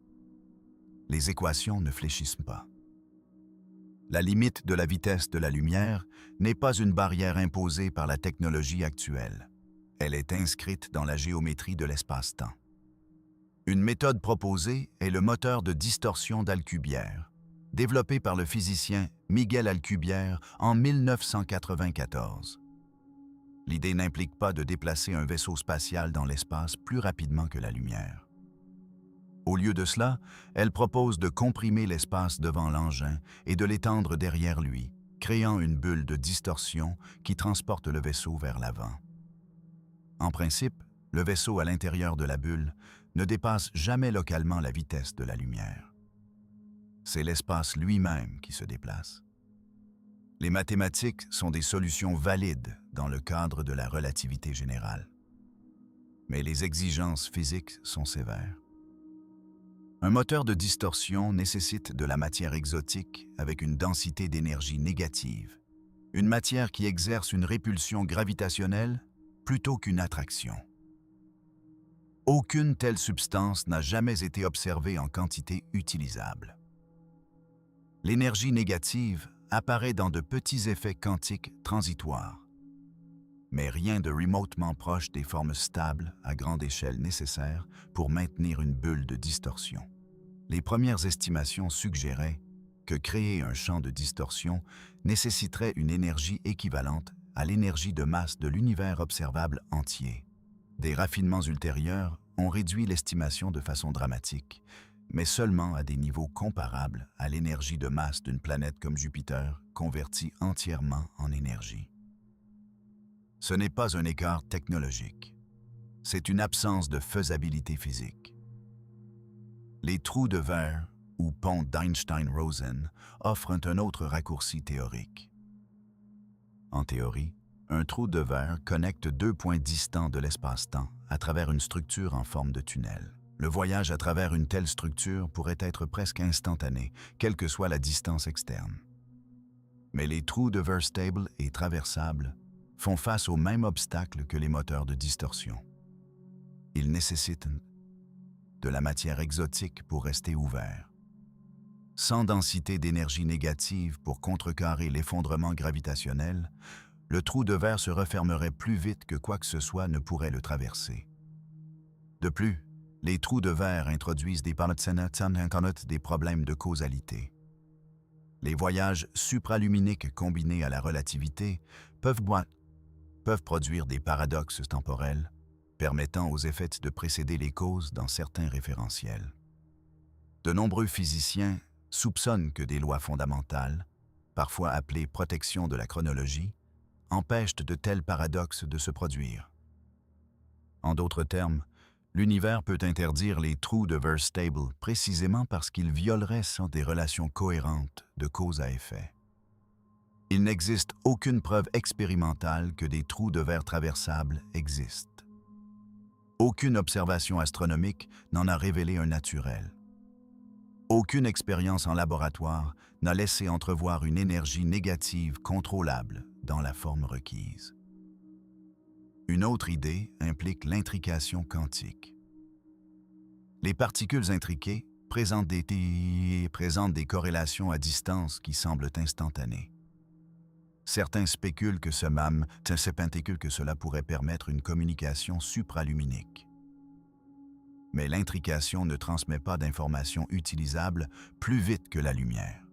Les équations ne fléchissent pas. La limite de la vitesse de la lumière n'est pas une barrière imposée par la technologie actuelle. Elle est inscrite dans la géométrie de l'espace-temps. Une méthode proposée est le moteur de distorsion d'Alcubierre, développé par le physicien Miguel Alcubierre en 1994. L'idée n'implique pas de déplacer un vaisseau spatial dans l'espace plus rapidement que la lumière. Au lieu de cela, elle propose de comprimer l'espace devant l'engin et de l'étendre derrière lui, créant une bulle de distorsion qui transporte le vaisseau vers l'avant. En principe, le vaisseau à l'intérieur de la bulle ne dépasse jamais localement la vitesse de la lumière. C'est l'espace lui-même qui se déplace. Les mathématiques sont des solutions valides dans le cadre de la relativité générale. Mais les exigences physiques sont sévères. Un moteur de distorsion nécessite de la matière exotique avec une densité d'énergie négative, une matière qui exerce une répulsion gravitationnelle plutôt qu'une attraction. Aucune telle substance n'a jamais été observée en quantité utilisable. L'énergie négative apparaît dans de petits effets quantiques transitoires, mais rien de remotement proche des formes stables à grande échelle nécessaires pour maintenir une bulle de distorsion. Les premières estimations suggéraient que créer un champ de distorsion nécessiterait une énergie équivalente à l'énergie de masse de l'univers observable entier. Des raffinements ultérieurs ont réduit l'estimation de façon dramatique, mais seulement à des niveaux comparables à l'énergie de masse d'une planète comme Jupiter, convertie entièrement en énergie. Ce n'est pas un écart technologique, c'est une absence de faisabilité physique. Les trous de verre, ou ponts d'Einstein-Rosen, offrent un autre raccourci théorique. En théorie, un trou de verre connecte deux points distants de l'espace-temps à travers une structure en forme de tunnel. Le voyage à travers une telle structure pourrait être presque instantané, quelle que soit la distance externe. Mais les trous de verre stables et traversables font face au même obstacle que les moteurs de distorsion. Ils nécessitent de la matière exotique pour rester ouverts. Sans densité d'énergie négative pour contrecarrer l'effondrement gravitationnel, le trou de verre se refermerait plus vite que quoi que ce soit ne pourrait le traverser. De plus, les trous de verre introduisent des problèmes de causalité. Les voyages supraluminiques combinés à la relativité peuvent produire des paradoxes temporels, permettant aux effets de précéder les causes dans certains référentiels. De nombreux physiciens soupçonnent que des lois fondamentales, parfois appelées protection de la chronologie, empêchent de tels paradoxes de se produire. En d'autres termes, l'univers peut interdire les trous de verre stable précisément parce qu'ils violeraient sans des relations cohérentes de cause à effet. Il n'existe aucune preuve expérimentale que des trous de verre traversables existent. Aucune observation astronomique n'en a révélé un naturel. Aucune expérience en laboratoire n'a laissé entrevoir une énergie négative contrôlable dans la forme requise. Une autre idée implique l'intrication quantique. Les particules intriquées présentent des corrélations à distance qui semblent instantanées. Certains spéculent que cela pourrait permettre une communication supraluminique. Mais l'intrication ne transmet pas d'informations utilisables plus vite que la lumière.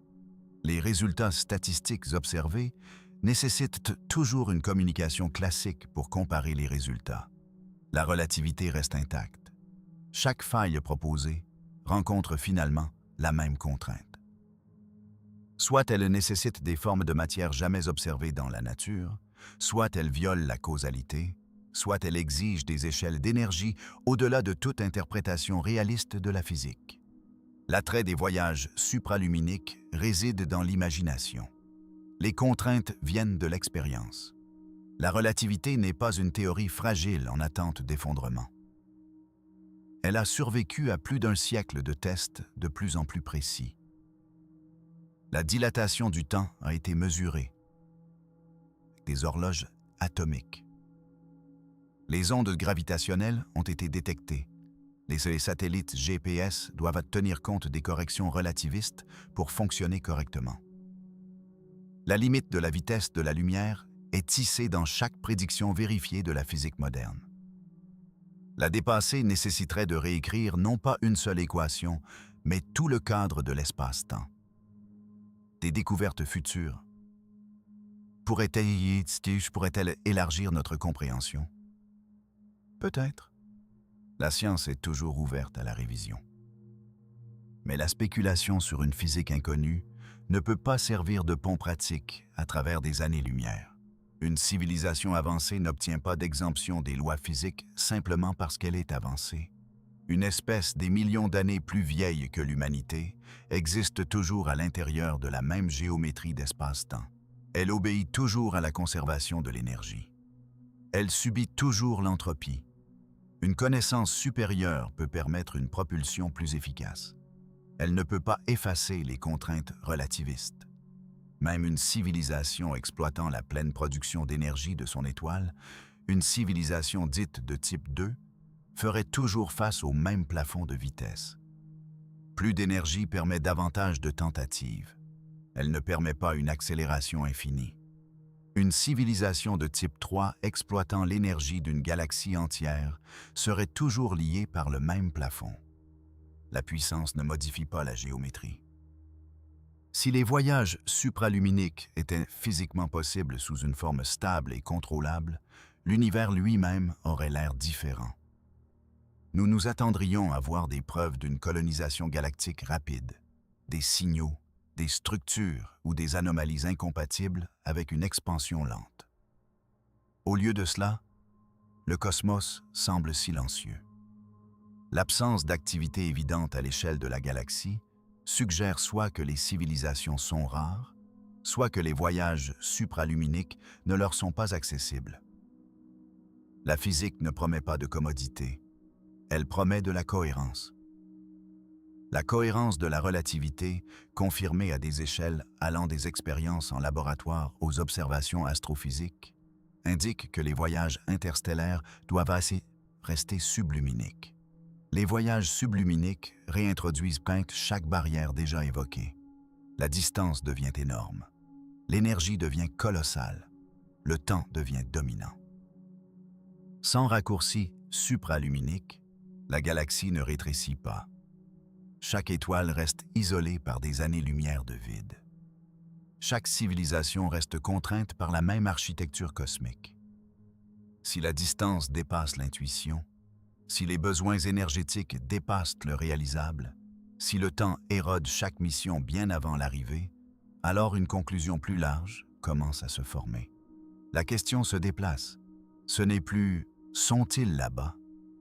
Les résultats statistiques observés nécessitent toujours une communication classique pour comparer les résultats. La relativité reste intacte. Chaque faille proposée rencontre finalement la même contrainte. Soit elle nécessite des formes de matière jamais observées dans la nature, soit elle viole la causalité, soit elle exige des échelles d'énergie au-delà de toute interprétation réaliste de la physique. L'attrait des voyages supraluminiques réside dans l'imagination. Les contraintes viennent de l'expérience. La relativité n'est pas une théorie fragile en attente d'effondrement. Elle a survécu à plus d'un siècle de tests de plus en plus précis. La dilatation du temps a été mesurée. Des horloges atomiques. Les ondes gravitationnelles ont été détectées. Les satellites GPS doivent tenir compte des corrections relativistes pour fonctionner correctement. La limite de la vitesse de la lumière est tissée dans chaque prédiction vérifiée de la physique moderne. La dépasser nécessiterait de réécrire non pas une seule équation, mais tout le cadre de l'espace-temps. Des découvertes futures pourraient-elles élargir notre compréhension? Peut-être. La science est toujours ouverte à la révision. Mais la spéculation sur une physique inconnue ne peut pas servir de pont pratique à travers des années-lumière. Une civilisation avancée n'obtient pas d'exemption des lois physiques simplement parce qu'elle est avancée. Une espèce des millions d'années plus vieille que l'humanité existe toujours à l'intérieur de la même géométrie d'espace-temps. Elle obéit toujours à la conservation de l'énergie. Elle subit toujours l'entropie. Une connaissance supérieure peut permettre une propulsion plus efficace. Elle ne peut pas effacer les contraintes relativistes. Même une civilisation exploitant la pleine production d'énergie de son étoile, une civilisation dite de type 2, ferait toujours face au même plafond de vitesse. Plus d'énergie permet davantage de tentatives. Elle ne permet pas une accélération infinie. Une civilisation de type 3 exploitant l'énergie d'une galaxie entière serait toujours liée par le même plafond. La puissance ne modifie pas la géométrie. Si les voyages supraluminiques étaient physiquement possibles sous une forme stable et contrôlable, l'univers lui-même aurait l'air différent. Nous nous attendrions à voir des preuves d'une colonisation galactique rapide, des signaux, des structures ou des anomalies incompatibles avec une expansion lente. Au lieu de cela, le cosmos semble silencieux. L'absence d'activité évidente à l'échelle de la galaxie suggère soit que les civilisations sont rares, soit que les voyages supraluminiques ne leur sont pas accessibles. La physique ne promet pas de commodité, elle promet de la cohérence. La cohérence de la relativité, confirmée à des échelles allant des expériences en laboratoire aux observations astrophysiques, indique que les voyages interstellaires doivent rester subluminiques. Les voyages subluminiques réintroduisent chaque barrière déjà évoquée. La distance devient énorme. L'énergie devient colossale. Le temps devient dominant. Sans raccourci supraluminique, la galaxie ne rétrécit pas. Chaque étoile reste isolée par des années-lumière de vide. Chaque civilisation reste contrainte par la même architecture cosmique. Si la distance dépasse l'intuition, si les besoins énergétiques dépassent le réalisable, si le temps érode chaque mission bien avant l'arrivée, alors une conclusion plus large commence à se former. La question se déplace. Ce n'est plus « sont-ils là-bas ?»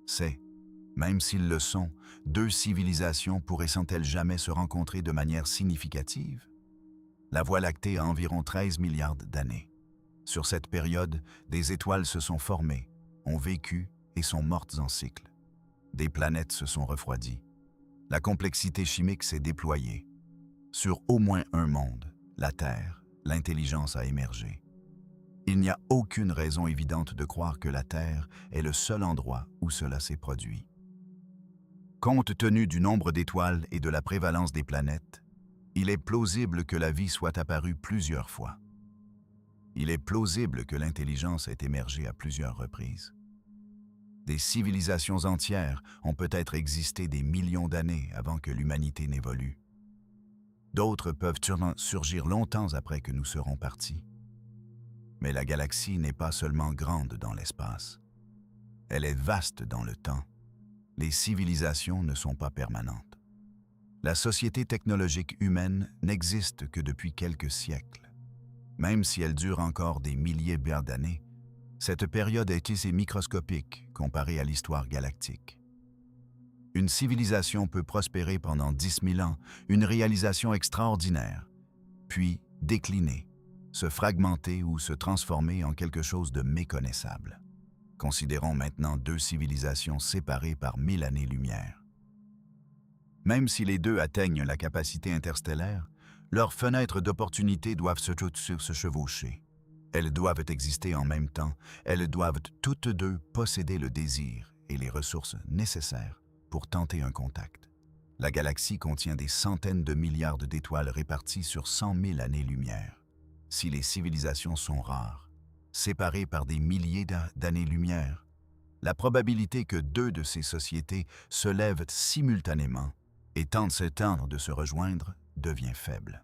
C'est « même s'ils le sont, deux civilisations pourraient-elles jamais se rencontrer de manière significative ?» La Voie lactée a environ 13 milliards d'années. Sur cette période, des étoiles se sont formées, ont vécu et sont mortes en cycle. Des planètes se sont refroidies. La complexité chimique s'est déployée. Sur au moins un monde, la Terre, l'intelligence a émergé. Il n'y a aucune raison évidente de croire que la Terre est le seul endroit où cela s'est produit. Compte tenu du nombre d'étoiles et de la prévalence des planètes, il est plausible que la vie soit apparue plusieurs fois. Il est plausible que l'intelligence ait émergé à plusieurs reprises. Des civilisations entières ont peut-être existé des millions d'années avant que l'humanité n'évolue. D'autres peuvent surgir longtemps après que nous serons partis. Mais la galaxie n'est pas seulement grande dans l'espace. Elle est vaste dans le temps. Les civilisations ne sont pas permanentes. La société technologique humaine n'existe que depuis quelques siècles. Même si elle dure encore des milliers d'années, cette période est assez microscopique comparée à l'histoire galactique. Une civilisation peut prospérer pendant 10 000 ans, une réalisation extraordinaire, puis décliner, se fragmenter ou se transformer en quelque chose de méconnaissable. Considérons maintenant deux civilisations séparées par 1000 années-lumière. Même si les deux atteignent la capacité interstellaire, leurs fenêtres d'opportunité doivent se chevaucher. Elles doivent exister en même temps, elles doivent toutes deux posséder le désir et les ressources nécessaires pour tenter un contact. La galaxie contient des centaines de milliards d'étoiles réparties sur 100 000 années-lumière. Si les civilisations sont rares, séparées par des milliers d'années-lumière, la probabilité que deux de ces sociétés se lèvent simultanément et tentent s'étendre de se rejoindre devient faible.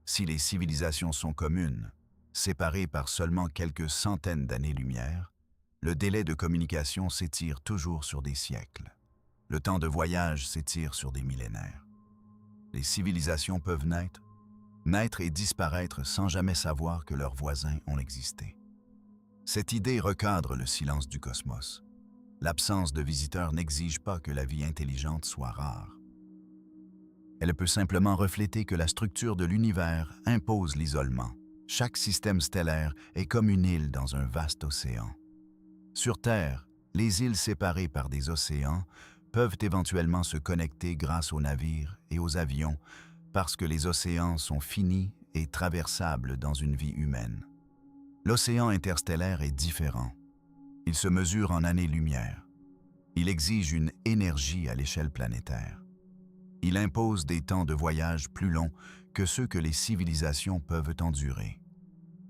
Si les civilisations sont communes, séparées par seulement quelques centaines d'années-lumière, le délai de communication s'étire toujours sur des siècles. Le temps de voyage s'étire sur des millénaires. Les civilisations peuvent naître et disparaître sans jamais savoir que leurs voisins ont existé. Cette idée recadre le silence du cosmos. L'absence de visiteurs n'exige pas que la vie intelligente soit rare. Elle peut simplement refléter que la structure de l'univers impose l'isolement. Chaque système stellaire est comme une île dans un vaste océan. Sur Terre, les îles séparées par des océans peuvent éventuellement se connecter grâce aux navires et aux avions parce que les océans sont finis et traversables dans une vie humaine. L'océan interstellaire est différent. Il se mesure en années-lumière. Il exige une énergie à l'échelle planétaire. Il impose des temps de voyage plus longs que ceux que les civilisations peuvent endurer.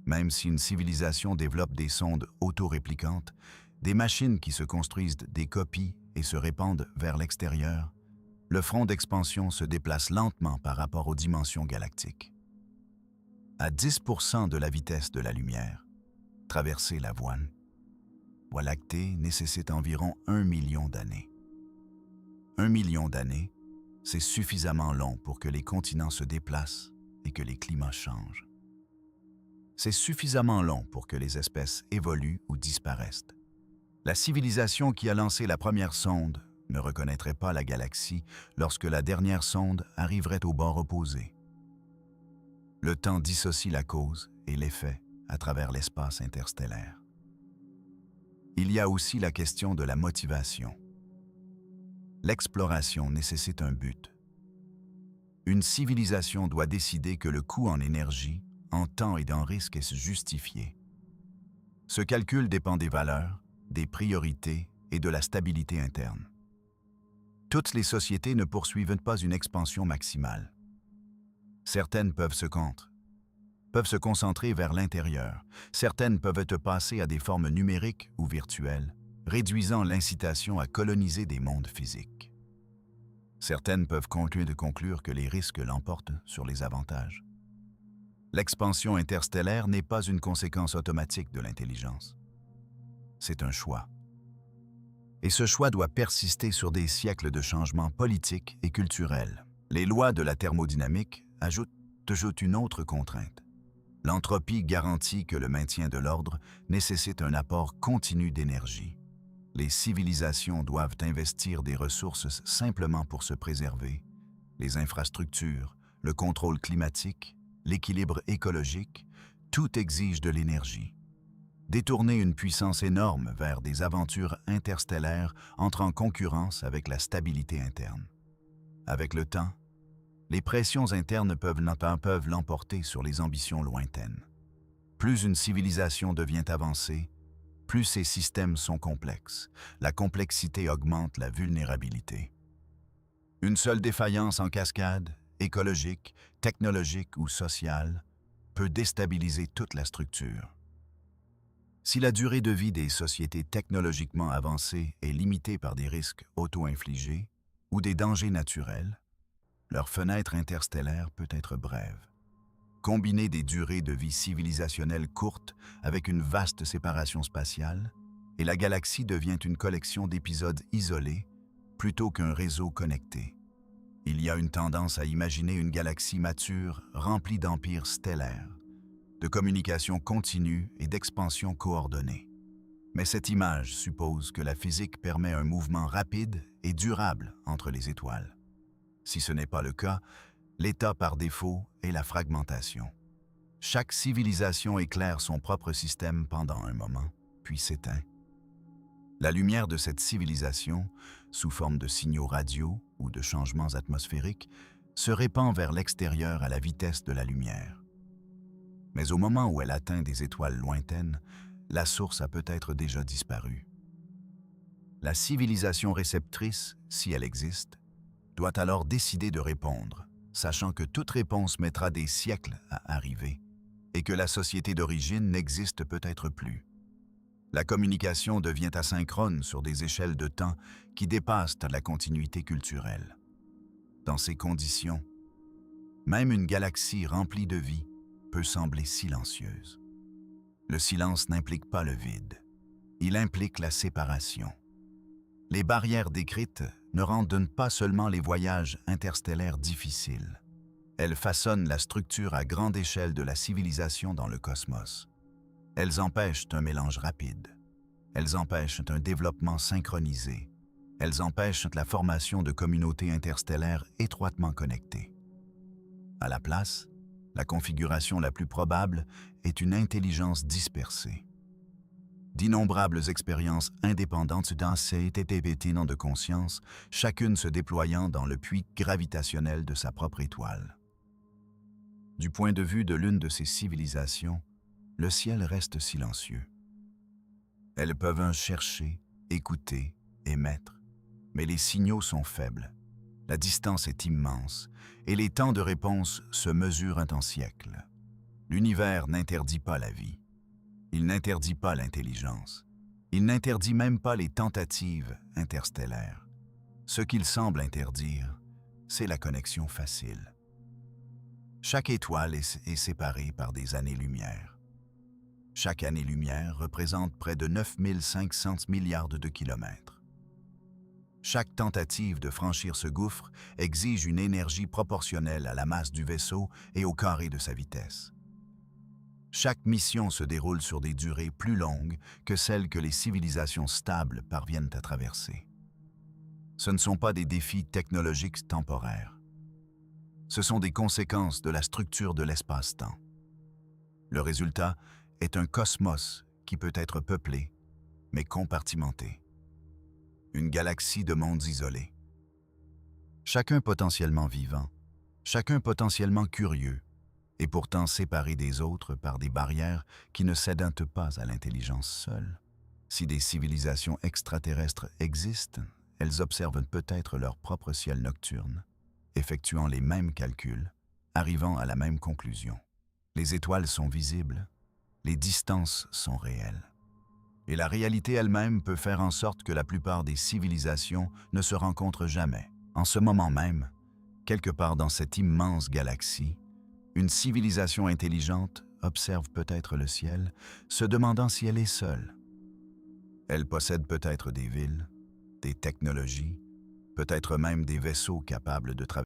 Même si une civilisation développe des sondes autoréplicantes, des machines qui se construisent des copies et se répandent vers l'extérieur, le front d'expansion se déplace lentement par rapport aux dimensions galactiques. À 10% de la vitesse de la lumière, traverser la Voie lactée nécessite environ 1 million d'années. 1 million d'années, c'est suffisamment long pour que les continents se déplacent et que les climats changent. C'est suffisamment long pour que les espèces évoluent ou disparaissent. La civilisation qui a lancé la première sonde ne reconnaîtrait pas la galaxie lorsque la dernière sonde arriverait au bord opposé. Le temps dissocie la cause et l'effet à travers l'espace interstellaire. Il y a aussi la question de la motivation. L'exploration nécessite un but. Une civilisation doit décider que le coût en énergie, en temps et en risque est justifié. Ce calcul dépend des valeurs, des priorités et de la stabilité interne. Toutes les sociétés ne poursuivent pas une expansion maximale. Certaines peuvent se concentrer vers l'intérieur. Certaines peuvent être passées à des formes numériques ou virtuelles, réduisant l'incitation à coloniser des mondes physiques. Certaines peuvent conclure que les risques l'emportent sur les avantages. L'expansion interstellaire n'est pas une conséquence automatique de l'intelligence. C'est un choix. Et ce choix doit persister sur des siècles de changements politiques et culturels. Les lois de la thermodynamique ajoutent une autre contrainte. L'entropie garantit que le maintien de l'ordre nécessite un apport continu d'énergie. Les civilisations doivent investir des ressources simplement pour se préserver. Les infrastructures, le contrôle climatique, l'équilibre écologique, tout exige de l'énergie. Détourner une puissance énorme vers des aventures interstellaires entre en concurrence avec la stabilité interne. Avec le temps, les pressions internes peuvent l'emporter sur les ambitions lointaines. Plus une civilisation devient avancée, plus ses systèmes sont complexes. La complexité augmente la vulnérabilité. Une seule défaillance en cascade, écologique, technologique ou sociale, peut déstabiliser toute la structure. Si la durée de vie des sociétés technologiquement avancées est limitée par des risques auto-infligés ou des dangers naturels, leur fenêtre interstellaire peut être brève. Combiner des durées de vie civilisationnelles courtes avec une vaste séparation spatiale, et la galaxie devient une collection d'épisodes isolés plutôt qu'un réseau connecté. Il y a une tendance à imaginer une galaxie mature remplie d'empires stellaires, de communication continue et d'expansion coordonnée. Mais cette image suppose que la physique permet un mouvement rapide et durable entre les étoiles. Si ce n'est pas le cas, l'état par défaut est la fragmentation. Chaque civilisation éclaire son propre système pendant un moment, puis s'éteint. La lumière de cette civilisation, sous forme de signaux radio ou de changements atmosphériques, se répand vers l'extérieur à la vitesse de la lumière. Mais au moment où elle atteint des étoiles lointaines, la source a peut-être déjà disparu. La civilisation réceptrice, si elle existe, doit alors décider de répondre, sachant que toute réponse mettra des siècles à arriver et que la société d'origine n'existe peut-être plus. La communication devient asynchrone sur des échelles de temps qui dépassent la continuité culturelle. Dans ces conditions, même une galaxie remplie de vie peut sembler silencieuse. Le silence n'implique pas le vide, il implique la séparation. Les barrières décrites ne rendent pas seulement les voyages interstellaires difficiles, elles façonnent la structure à grande échelle de la civilisation dans le cosmos. Elles empêchent un mélange rapide, elles empêchent un développement synchronisé, elles empêchent la formation de communautés interstellaires étroitement connectées. À la place, la configuration la plus probable est une intelligence dispersée. D'innombrables expériences indépendantes d'un CTTPT de conscience, chacune se déployant dans le puits gravitationnel de sa propre étoile. Du point de vue de l'une de ces civilisations, le ciel reste silencieux. Elles peuvent chercher, écouter, émettre, mais les signaux sont faibles. La distance est immense et les temps de réponse se mesurent en siècles. L'univers n'interdit pas la vie. Il n'interdit pas l'intelligence. Il n'interdit même pas les tentatives interstellaires. Ce qu'il semble interdire, c'est la connexion facile. Chaque étoile est séparée par des années-lumière. Chaque année-lumière représente près de 9500 milliards de kilomètres. Chaque tentative de franchir ce gouffre exige une énergie proportionnelle à la masse du vaisseau et au carré de sa vitesse. Chaque mission se déroule sur des durées plus longues que celles que les civilisations stables parviennent à traverser. Ce ne sont pas des défis technologiques temporaires. Ce sont des conséquences de la structure de l'espace-temps. Le résultat est un cosmos qui peut être peuplé, mais compartimenté. Une galaxie de mondes isolés. Chacun potentiellement vivant, chacun potentiellement curieux, et pourtant séparés des autres par des barrières qui ne cédent pas à l'intelligence seule. Si des civilisations extraterrestres existent, elles observent peut-être leur propre ciel nocturne, effectuant les mêmes calculs, arrivant à la même conclusion. Les étoiles sont visibles, les distances sont réelles. Et la réalité elle-même peut faire en sorte que la plupart des civilisations ne se rencontrent jamais. En ce moment même, quelque part dans cette immense galaxie, une civilisation intelligente observe peut-être le ciel, se demandant si elle est seule. Elle possède peut-être des villes, des technologies, peut-être même des vaisseaux capables de traverser